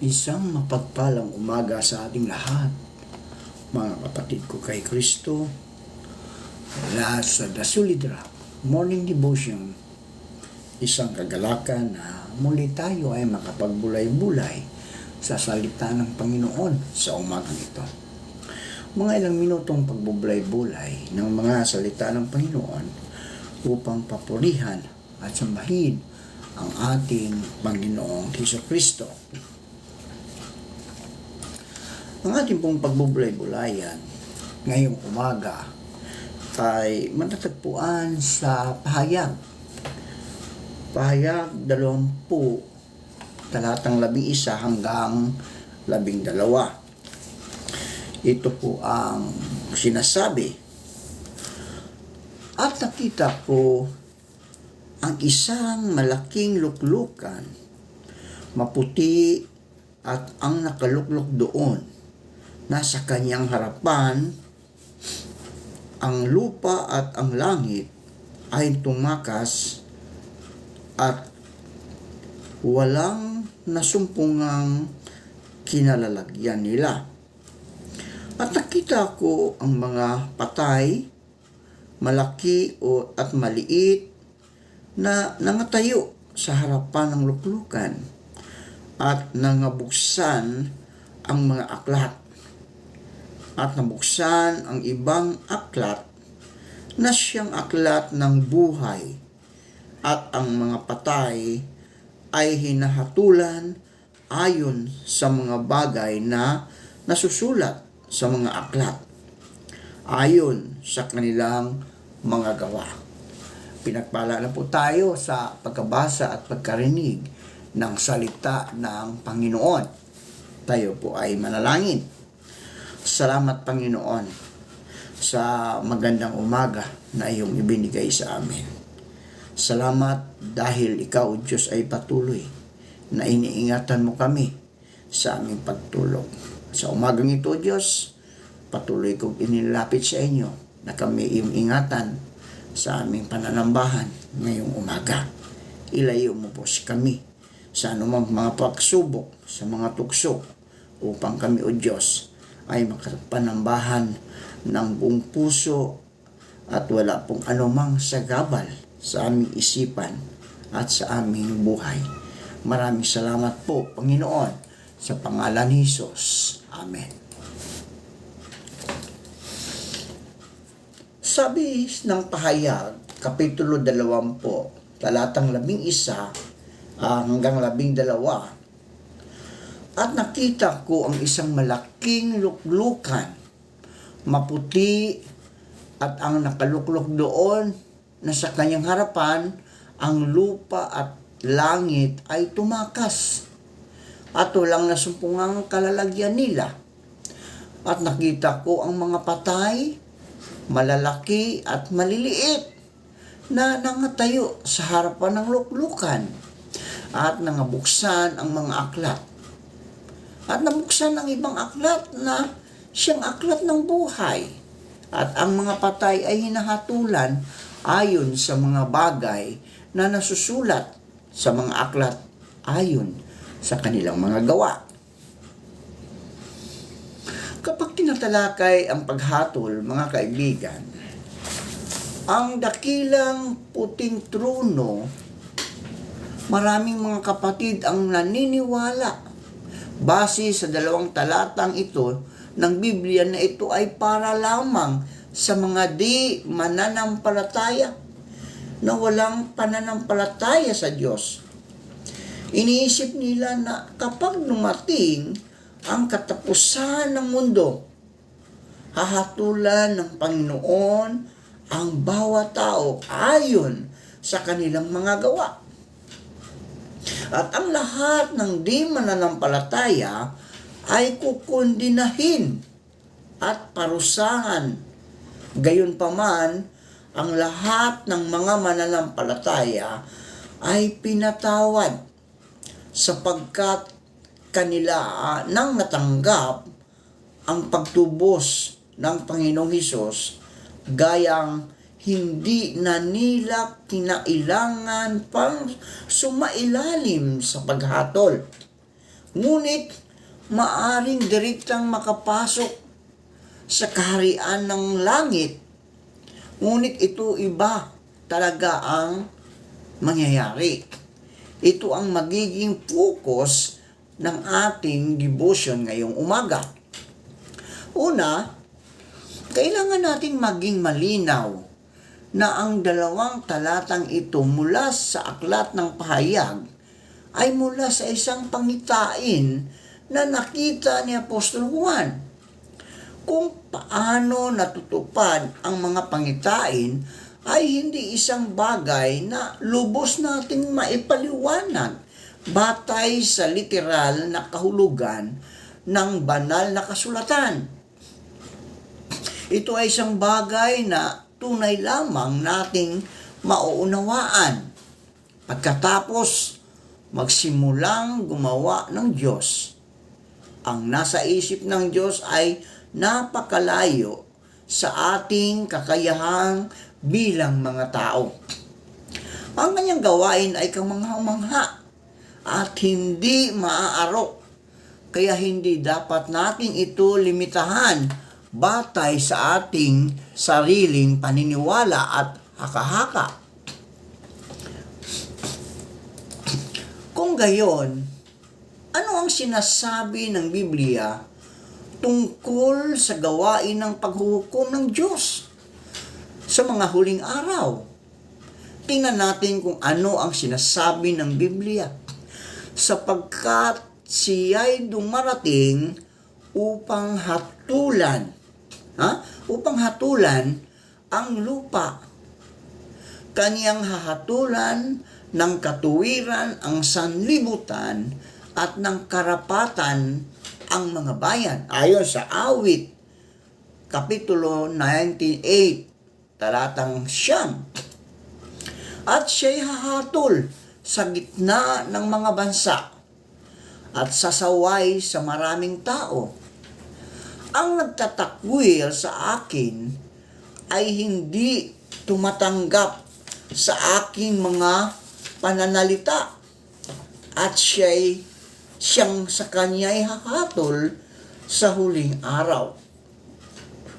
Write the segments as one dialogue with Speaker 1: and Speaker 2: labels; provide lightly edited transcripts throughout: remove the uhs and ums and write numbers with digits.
Speaker 1: Isang mapagpalang umaga sa ating lahat, mga kapatid ko kay Kristo, mula sa The Solidra Morning Devotion. Isang kagalakan na muli tayo ay makapagbulay-bulay sa salita ng Panginoon sa umagang ito. Mga ilang minutong pagbubulay-bulay ng mga salita ng Panginoon upang papurihan at sambahin ang ating Panginoong Hesukristo. Ang ating pong pagbubulay-bulayan ngayong umaga ay matatagpuan sa Pahayag. Pahayag 20, talatang 11 hanggang 12. Ito po ang sinasabi. At nakita ko ang isang malaking luklukan, maputi at ang nakaluklok doon. Nasa kanyang harapan, ang lupa at ang langit ay tumakas at walang nasumpungang kinalalagyan nila. At nakita ko ang mga patay, malaki at maliit, na nangatayo sa harapan ng luklukan at nangabuksan ang mga aklat. At nabuksan ang ibang aklat na siyang aklat ng buhay, at ang mga patay ay hinahatulan ayon sa mga bagay na nasusulat sa mga aklat, ayon sa kanilang mga gawa. Pinagpala na po tayo sa pagkabasa at pagkarinig ng salita ng Panginoon. Tayo po ay manalangin. Salamat, Panginoon, sa magandang umaga na iyong ibinigay sa amin. Salamat dahil ikaw, Diyos, ay patuloy na iniingatan mo kami sa aming pagtulog. Sa umagang ito, Diyos, patuloy kong inilapit sa inyo na kami iyong ingatan sa aming pananambahan ngayong umaga. Ilayo mo po kami sa anumang mga pagsubok, sa mga tukso, upang kami, O Diyos, ay makapanambahan ng buong puso at wala pong anumang sagabal sa aming isipan at sa aming buhay. Maraming salamat po, Panginoon, sa pangalan ni Jesus. Amen. Sabi ng Pahayag, Kapitulo 20, talatang 11 hanggang 12, at nakita ko ang isang malaking luklukan, maputi, at ang nakaluklok doon na sa kanyang harapan, ang lupa at langit ay tumakas, at walang nasumpungang kalalagyan nila. At nakita ko ang mga patay, malalaki at maliliit, na nangatayo sa harapan ng luklukan, at nangabuksan ang mga aklat. At nabuksan ang ibang aklat na siyang aklat ng buhay. At ang mga patay ay hinahatulan ayon sa mga bagay na nasusulat sa mga aklat ayon sa kanilang mga gawa. Kapag tinatalakay ang paghatol, mga kaibigan, ang dakilang puting trono, maraming mga kapatid ang naniniwala base sa 2 talatang ito ng Biblia na ito ay para lamang sa mga di mananampalataya, na walang pananampalataya sa Diyos. Iniisip nila na kapag dumating ang katapusan ng mundo, hahatulan ng Panginoon ang bawat tao ayon sa kanilang mga gawa. At ang lahat ng di mananampalataya ay kukundinahin at parusahan. Gayunpaman, ang lahat ng mga mananampalataya ay pinatawad, sapagkat kanila nang natanggap ang pagtubos ng Panginoong Hesus, gayang hindi na nila kinailangan pang sumailalim sa paghatol, Ngunit maaring direktang makapasok sa kaharian ng langit. Ngunit ito iba talaga ang mangyayari. Ito ang magiging focus ng ating devotion ngayong umaga. Una, kailangan nating maging malinaw na ang dalawang talatang ito mula sa aklat ng pahayag ay mula sa isang pangitain na nakita ni Apostol Juan. Kung paano natutupad ang mga pangitain ay hindi isang bagay na lubos nating maipaliwanag batay sa literal na kahulugan ng banal na kasulatan. Ito ay isang bagay na tunay lamang nating mauunawaan pagkatapos magsimulang gumawa ng Diyos. Ang nasa isip ng Diyos ay napakalayo sa ating kakayahang bilang mga tao. Ang kanyang gawain ay kamangha-mangha at hindi maaarok. Kaya hindi dapat nating ito limitahan batay sa ating sariling paniniwala at haka-haka. Kung gayon, ano ang sinasabi ng Biblia tungkol sa gawain ng paghuhukom ng Diyos sa mga huling araw? Tingnan natin kung ano ang sinasabi ng Biblia. Sapagkat siya'y dumarating upang hatulan. Upang hatulan ang lupa. Kaniyang hahatulan ng katuwiran ang sanlibutan at ng karapatan ang mga bayan. Ayon sa Awit, Kapitulo 98, talatang 9. At siya'y hahatol sa gitna ng mga bansa at sasaway sa maraming tao. Ang nagtatakwil sa akin ay hindi tumatanggap sa aking mga pananalita at siyang sa kanya'y hahatol sa huling araw.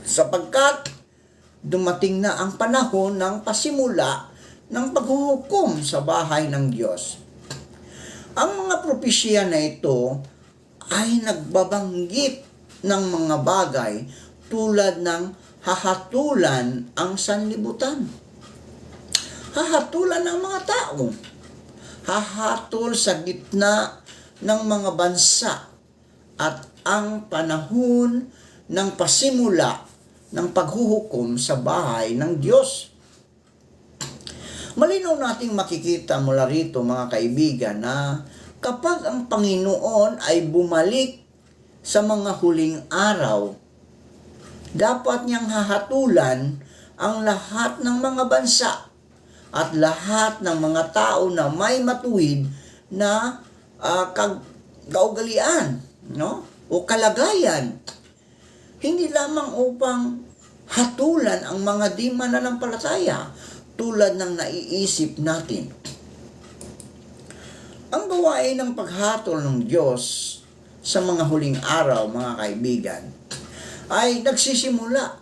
Speaker 1: Sapagkat dumating na ang panahon ng pasimula ng paghuhukom sa bahay ng Diyos. Ang mga propesya na ito ay nagbabanggit ng mga bagay tulad ng hahatulan ang sanlibutan. Hahatulan ng mga tao. Hahatol sa gitna ng mga bansa at ang panahon ng pasimula ng paghuhukom sa bahay ng Diyos. Malinaw nating makikita mula rito mga kaibigan na kapag ang Panginoon ay bumalik sa mga huling araw, dapat niyang hahatulan ang lahat ng mga bansa at lahat ng mga tao na may matuwid na kaugalian, o kalagayan. Hindi lamang upang hatulan ang mga di mananampalataya tulad ng naiisip natin. Ang gawain ng paghatol ng Diyos sa mga huling araw, mga kaibigan, ay nagsisimula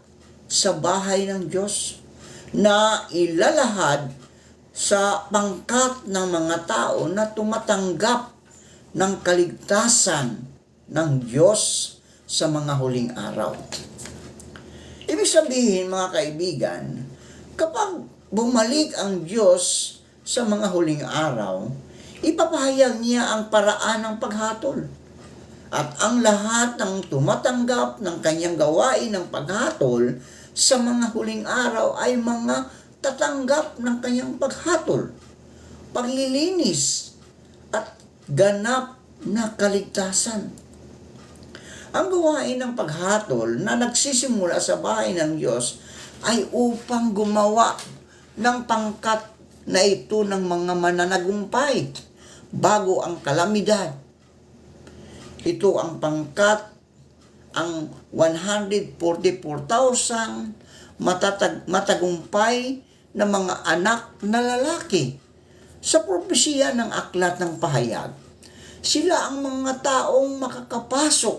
Speaker 1: sa bahay ng Diyos na ilalahad sa pangkat ng mga tao na tumatanggap ng kaligtasan ng Diyos sa mga huling araw. Ibig sabihin, mga kaibigan, kapag bumalik ang Diyos sa mga huling araw, ipapahayag niya ang paraan ng paghatol. At ang lahat ng tumatanggap ng kanyang gawain ng paghatol sa mga huling araw ay mga tatanggap ng kanyang paghatol, paglilinis, at ganap na kaligtasan. Ang gawain ng paghatol na nagsisimula sa bahay ng Diyos ay upang gumawa ng pangkat na ito ng mga mananagumpay bago ang kalamidad. Ito ang pangkat, ang 144,000 matagumpay na mga anak na lalaki. Sa propesya ng aklat ng pahayag, Sila ang mga taong makakapasok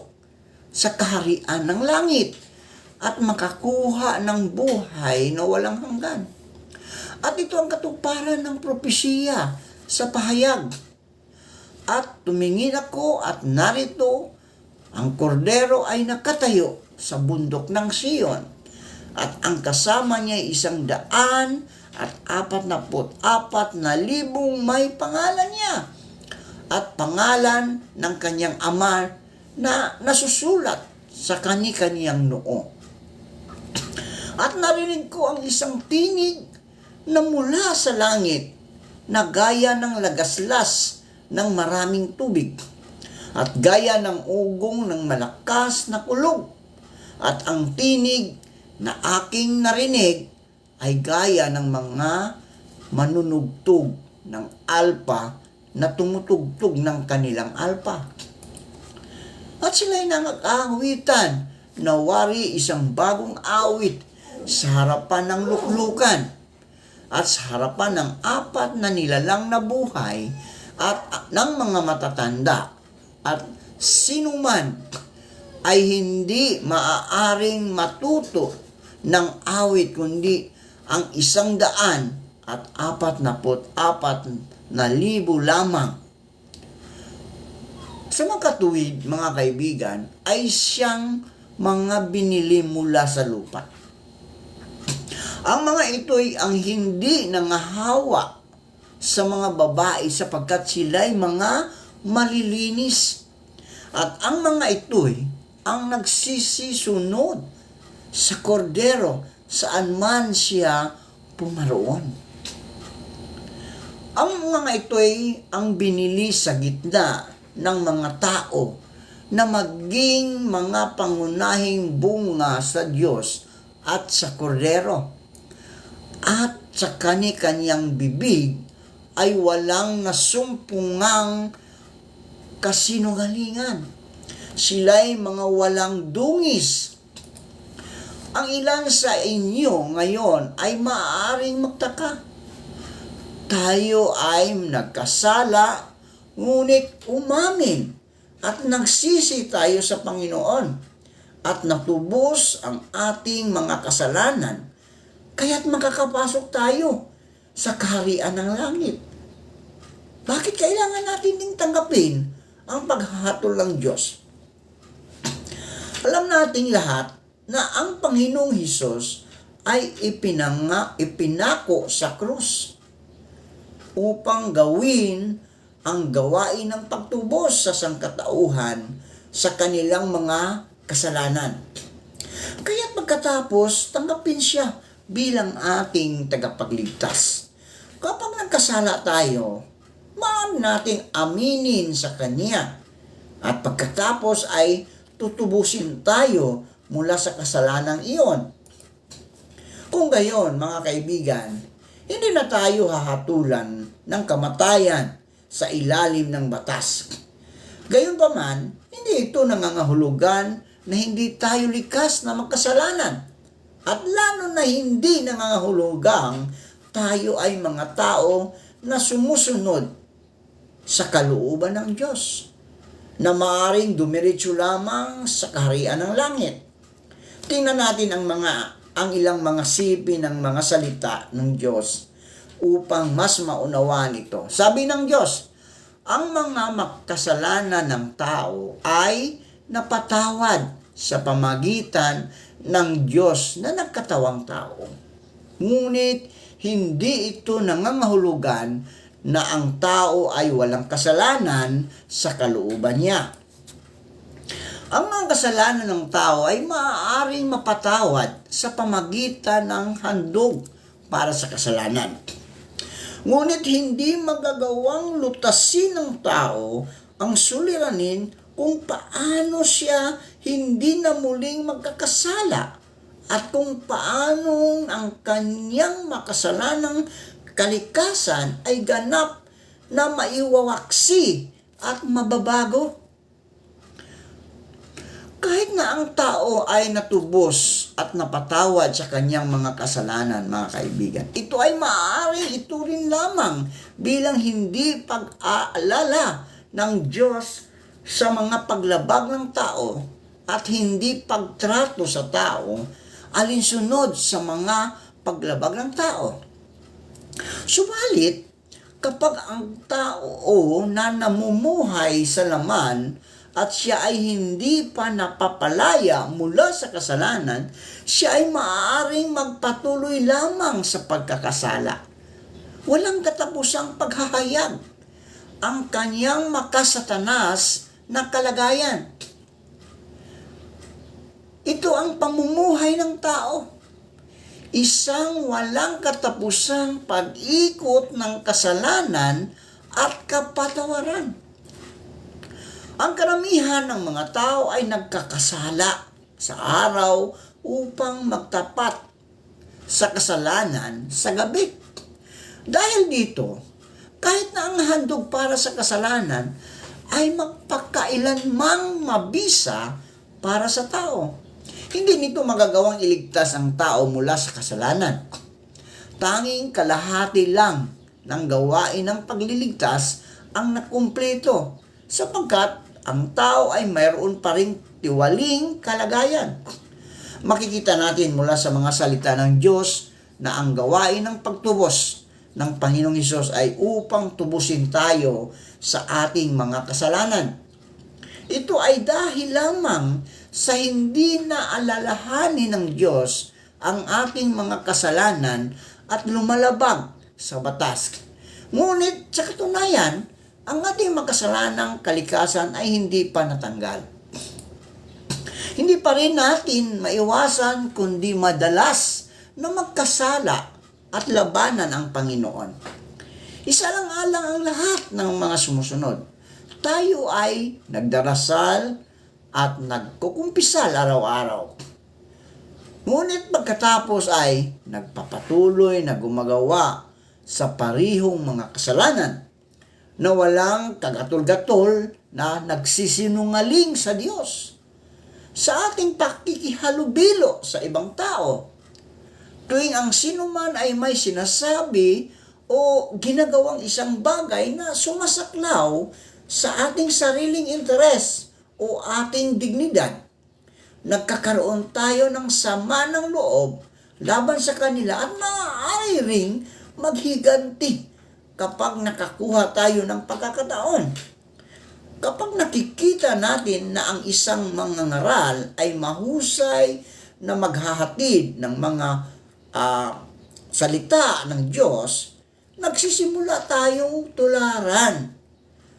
Speaker 1: sa kaharian ng langit at makakuha ng buhay na walang hanggan. At ito ang katuparan ng propesiya sa pahayag. At tumingin ako at narito, ang kordero ay nakatayo sa bundok ng Sion. At ang kasama niya ay 144,000 may pangalan niya. At pangalan ng kanyang ama na nasusulat sa kani-kaniyang noo. At narinig ko ang isang tinig na mula sa langit na gaya ng lagaslas ng maraming tubig at gaya ng ugong ng malakas na kulog. At ang tinig na aking narinig ay gaya ng mga manunugtog ng alpa na tumutugtog ng kanilang alpa. At sila'y nang-aawitan na wari isang bagong awit sa harapan ng luklukan at sa harapan ng 4 na nilalang na buhay at ng mga matatanda, at sinuman ay hindi maaaring matuto ng awit kundi ang 144,000 lamang. Sa mga katuwid, mga kaibigan, ay siyang mga binili mula sa lupa. Ang mga ito'y ang hindi nangahawa sa mga babae sapagkat sila'y mga malilinis. At ang mga ito'y ang nagsisisunod sa kordero saan man siya pumaroon. Ang mga ito'y ang binili sa gitna ng mga tao na maging mga pangunahing bunga sa Diyos at sa kordero. At sa kani-kaniyang bibig ay walang nasumpungang kasinungalingan. Sila'y mga walang dungis. Ang ilan sa inyo ngayon ay maaaring magtaka. Tayo ay nagkasala, ngunit umamin at nagsisi tayo sa Panginoon at natubos ang ating mga kasalanan. Kaya't makakapasok tayo sa kaharian ng langit. Bakit kailangan natin ding tanggapin ang paghahatol ng Diyos? Alam nating lahat na ang Panginoong Hesus ay ipinako sa krus upang gawin ang gawain ng pagtubos sa sangkatauhan sa kanilang mga kasalanan. Kaya't pagkatapos, tanggapin siya bilang ating tagapagligtas. Kapag nagkasala tayo, maaari nating aminin sa Kanya. At pagkatapos ay tutubusin tayo mula sa kasalanang iyon. Kung gayon, mga kaibigan, hindi na tayo hahatulan ng kamatayan sa ilalim ng batas. Gayunpaman, hindi ito nangangahulugan na hindi tayo likas na magkasalanan. At lalo na hindi nangangahulugang tayo ay mga tao na sumusunod sa kalooban ng Diyos, na maaaring dumiretso lamang sa kaharian ng langit. Tingnan natin ang ilang mga sipi ng mga salita ng Diyos upang mas maunawaan ito. Sabi ng Diyos, ang mga makasalanan ng tao ay napatawad sa pamagitan ng Diyos na nagkatawang tao. Ngunit hindi ito nangangahulugan na ang tao ay walang kasalanan sa kalooban niya. Ang mga kasalanan ng tao ay maaaring mapatawad sa pamagitan ng handog para sa kasalanan. Ngunit hindi magagawang lutasin ng tao ang suliranin kung paano siya hindi na muling magkakasala at kung paano ang kanyang makasalanang kalikasan ay ganap na maiwawaksi at mababago. Kahit na ang tao ay natubos at napatawad sa kanyang mga kasalanan, mga kaibigan, ito ay maaaring ituring lamang bilang hindi pag-aalala ng Diyos sa mga paglabag ng tao at hindi pagtrato sa tao alinsunod sa mga paglabag ng tao. Subalit, kapag ang tao na namumuhay sa laman at siya ay hindi pa napapalaya mula sa kasalanan, siya ay maaaring magpatuloy lamang sa pagkakasala. Walang katapusang paghahayag ang kanyang makasatanas na kalagayan. Ito ang pamumuhay ng tao. Isang walang katapusang pag-ikot ng kasalanan at kapatawaran. Ang karamihan ng mga tao ay nagkakasala sa araw upang magtapat sa kasalanan sa gabi. Dahil dito, kahit na ang handog para sa kasalanan ay magpakailanmang mabisa para sa tao. Hindi nito magagawang iligtas ang tao mula sa kasalanan. Tanging kalahati lang ng gawain ng pagliligtas ang nakumpleto, sapagkat ang tao ay mayroon pa ring tiwaling kalagayan. Makikita natin mula sa mga salita ng Diyos na ang gawain ng pagtubos ng Panginoong Hesus ay upang tubusin tayo sa ating mga kasalanan. Ito ay dahil lamang sa hindi na alalahanin ng Diyos ang ating mga kasalanan at lumalabag sa batas. Ngunit sa katunayan, ang ating makasalanang kalikasan ay hindi pa natanggal. Hindi pa rin natin maiwasan kundi madalas na magkasala at labanan ang Panginoon. Isa lang alang ang lahat ng mga sumusunod. Tayo ay nagdarasal at nagkukumpisal araw-araw. Ngunit pagkatapos ay nagpapatuloy na gumagawa sa parihong mga kasalanan na walang kagatol-gatol na nagsisinungaling sa Diyos. Sa ating pakikihalubilo sa ibang tao, tuwing ang sinuman ay may sinasabi o ginagawang isang bagay na sumasaklaw sa ating sariling interes o ating dignidad, nagkakaroon tayo ng sama ng loob laban sa kanila at maaari ring maghiganti kapag nakakuha tayo ng pagkakataon. Kapag nakikita natin na ang isang mangangaral ay mahusay na maghahatid ng mga salita ng Diyos, nagsisimula tayong tularan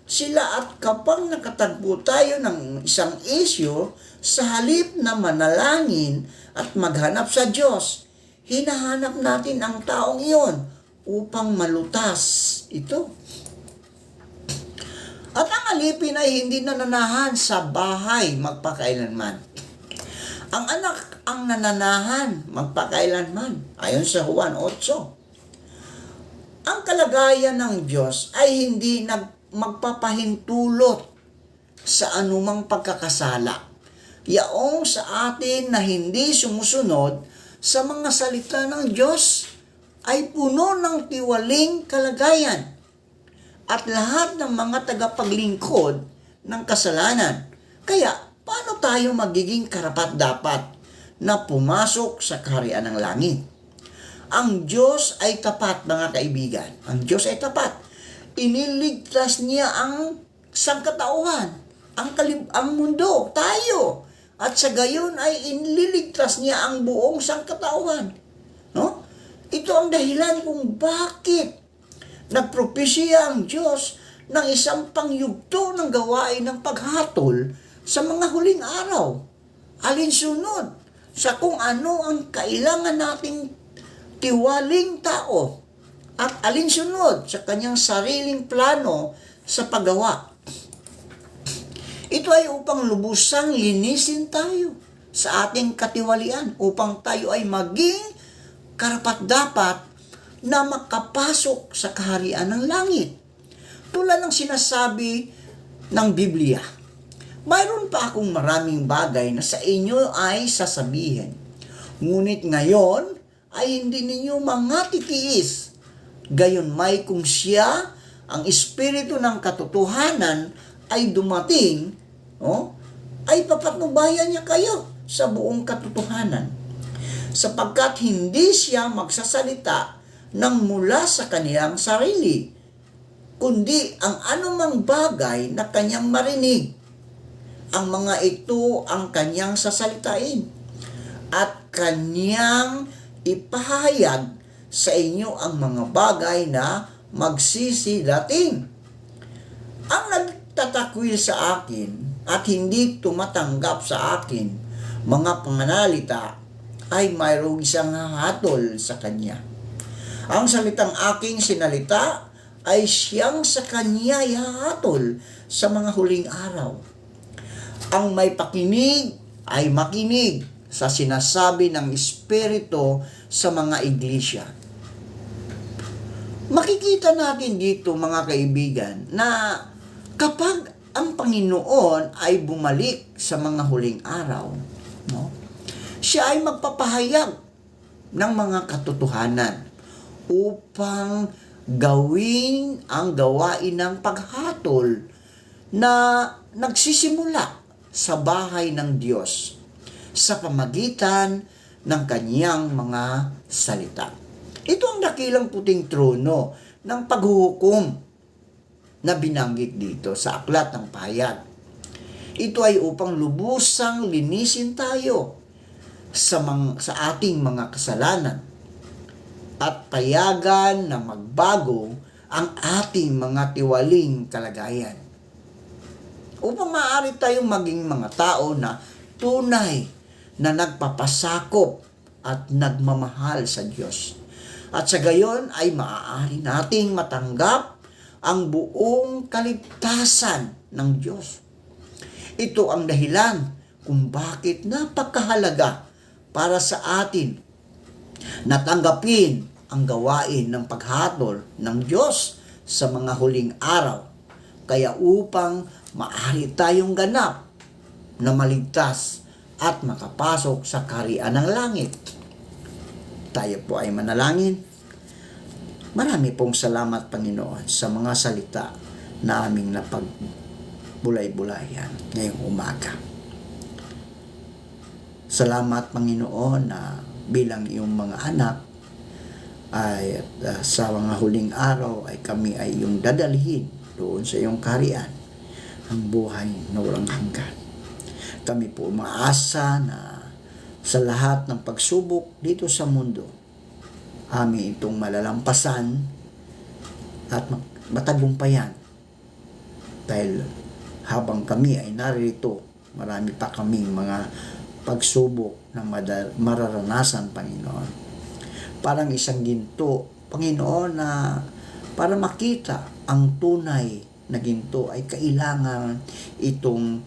Speaker 1: sila at kapag nakatagpo tayo ng isang issue, sa halip na manalangin at maghanap sa Diyos, hinahanap natin ang taong iyon upang malutas ito. At ang alipin ay hindi nananahan sa bahay magpakailanman. Ang anak ang nananahan magpakailanman, ayon sa Juan 8. Ang kalagayan ng Diyos ay hindi magpapahintulot sa anumang pagkakasala. Yaong sa atin na hindi sumusunod sa mga salita ng Diyos ay puno ng tiwaling kalagayan at lahat ng mga tagapaglingkod ng kasalanan. Kaya, paano tayo magiging karapat-dapat na pumasok sa kaharian ng langit? Ang Diyos ay tapat, mga kaibigan. Ang Diyos ay tapat. Iniligtas niya ang sangkatauhan, ang mundo, tayo. At sa gayon ay iniligtas niya ang buong sangkatauhan. No? Ito ang dahilan kung bakit nagpropesya ang Diyos ng isang pangyugto ng gawain ng paghatol sa mga huling araw. Alinsunod sa kung ano ang kailangan nating tiwaling tao at alinsunod sa kanyang sariling plano sa paggawa. Ito ay upang lubusang linisin tayo sa ating katiwalian, upang tayo ay maging karapat-dapat na makapasok sa kaharian ng langit. Tulad ng sinasabi ng Biblia, mayroon pa akong maraming bagay na sa inyo ay sasabihin. Ngunit ngayon ay hindi ninyo mga titiis. Gayon may kung siya ang espiritu ng katotohanan ay dumating, ay papatnubayan niya kayo sa buong katotohanan. Sapagkat hindi siya magsasalita ng mula sa kaniyang sarili, kundi ang anumang bagay na kanyang marinig. Ang mga ito ang kanyang sasalitain at kanyang ipahayag sa inyo ang mga bagay na magsisidating. Ang nagtatakwil sa akin at hindi tumatanggap sa akin mga panganalita ay mayroong isang hatol sa kanya. Ang salitang aking sinalita ay siyang sa kanya ihahatol sa mga huling araw. Ang may pakinig ay makinig sa sinasabi ng Espiritu sa mga iglesia. Makikita natin dito, mga kaibigan, na kapag ang Panginoon ay bumalik sa mga huling araw, siya ay magpapahayag ng mga katotohanan upang gawin ang gawain ng paghatol na nagsisimula sa bahay ng Diyos sa pamagitan ng kanyang mga salita. Ito ang dakilang puting trono ng paghuhukom na binanggit dito sa Aklat ng Pahayag. Ito ay upang lubusang linisin tayo sa ating mga kasalanan at payagan na magbago ang ating mga tiwaling kalagayan, upang maaari tayong maging mga tao na tunay na nagpapasakop at nagmamahal sa Diyos. At sa gayon ay maaari nating matanggap ang buong kaligtasan ng Diyos. Ito ang dahilan kung bakit napakahalaga para sa atin na tanggapin ang gawain ng paghatol ng Diyos sa mga huling araw. Kaya upang maaari tayong ganap na maligtas at makapasok sa kaharian ng langit. Tayo po ay manalangin. Marami pong salamat, Panginoon, sa mga salita na aming napagbulay-bulayan ngayong umaga. Salamat, Panginoon, na bilang iyong mga anak ay sa mga huling araw ay kami ay iyong dadalhin doon sa iyong kaharian, ang buhay na walang hanggan. Kami po umaasa na sa lahat ng pagsubok dito sa mundo, amin itong malalampasan at matagumpayan. Dahil habang kami ay narito, marami pa kaming mga pagsubok na mararanasan, Panginoon. Parang isang ginto, Panginoon, na para makita ang tunay na ginto ay kailangan itong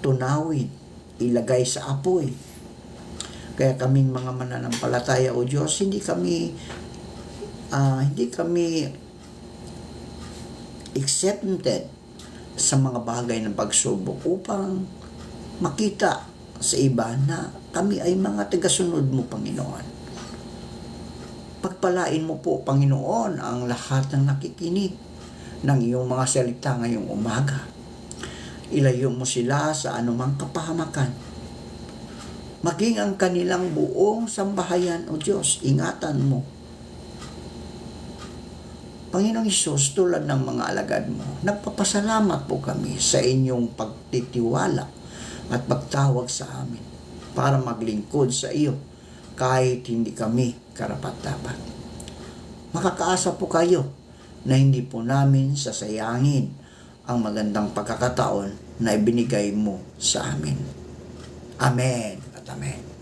Speaker 1: tunawin, ilagay sa apoy. Kaya kaming mga mananampalataya, O Diyos, hindi kami accepted sa mga bagay ng pagsubok upang makita sa iba na kami ay mga tagasunod mo, Panginoon. Pagpalain mo po, Panginoon, ang lahat ng nakikinig ng iyong mga salita ngayong umaga. Ilayo mo sila sa anumang kapahamakan. Maging ang kanilang buong sambahayan, O Diyos, ingatan mo. Panginoong Hesus, tulad ng mga alagad mo, nagpapasalamat po kami sa inyong pagtitiwala at pagtawag sa amin para maglingkod sa iyo kahit hindi kami karapat-dapat. Makakaasa po kayo na hindi po namin sasayangin ang magandang pagkakataon na ibinigay mo sa amin. Amen at amen.